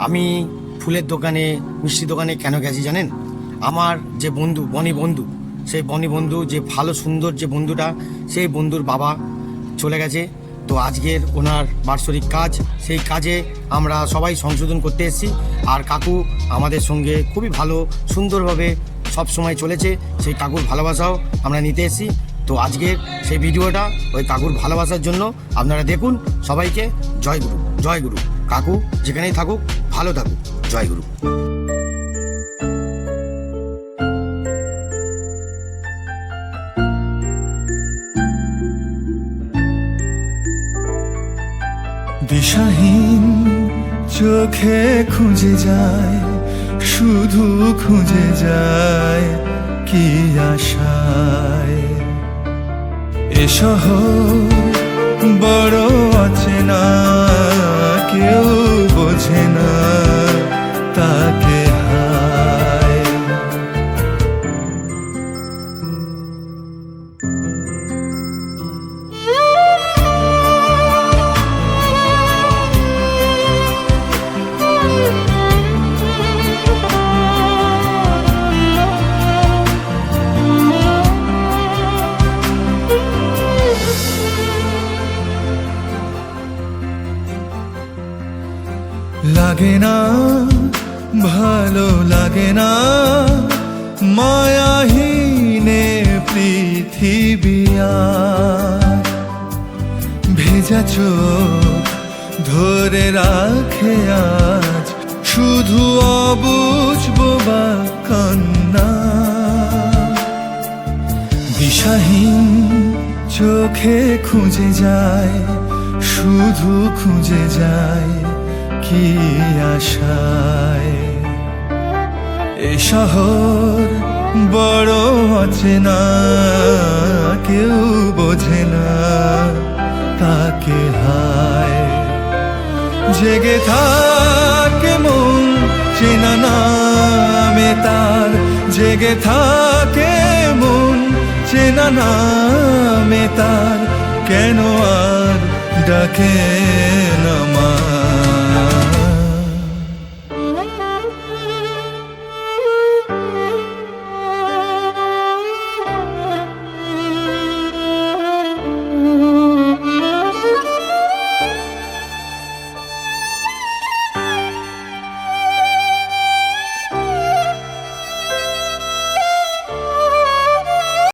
আমি ফুলের দোকানে মিষ্টি দোকানে কেন গেছি জানেন? আমার যে বন্ধু বনি বন্ধু, সেই বনি বন্ধু যে ভালো সুন্দর যে বন্ধুটা, সেই বন্ধুর বাবা চলে গেছে। তো আজকের ওনার বাৎসরিক কাজ, সেই কাজে আমরা সবাই সংশোধন করতে এসেছি। আর কাকু আমাদের সঙ্গে খুবই ভালো সুন্দরভাবে সব সময় চলেছে, সেই কাকুর ভালোবাসাও আমরা নিতে এসেছি। তো আজকের সেই ভিডিওটা ওই কাকুর ভালোবাসার জন্য আপনারা দেখুন। সবাইকে জয় গুরু, জয় গুরু। কাকু যেখানেই থাকুক ভালো থাকুক, জয় গুরু। দিশাহীন চোখে খুঁজে যায়, শুধু খুঁজে যায় কি আশায়। এ শহর বড় অচেনা, কেউ বোঝে না তাকে হায়। লাগে না ভালো লাগে না মায়াহীনে পৃথিবী আর। ভেজা চোখ ধরে রাখে আজ শুধু অবুঝ বোবা কান্না। দিশাহীন চোখে খুঁজে যায়, শুধু খুঁজে যায় কি আশায়। এ শহর বড় অচেনা, কেউ বোঝে না তাকে হায়। জেগে থাকে মন চেনা নামে তার, জেগে থাকে মন চেনা নামে তার। কেন আর ডাকে না মা?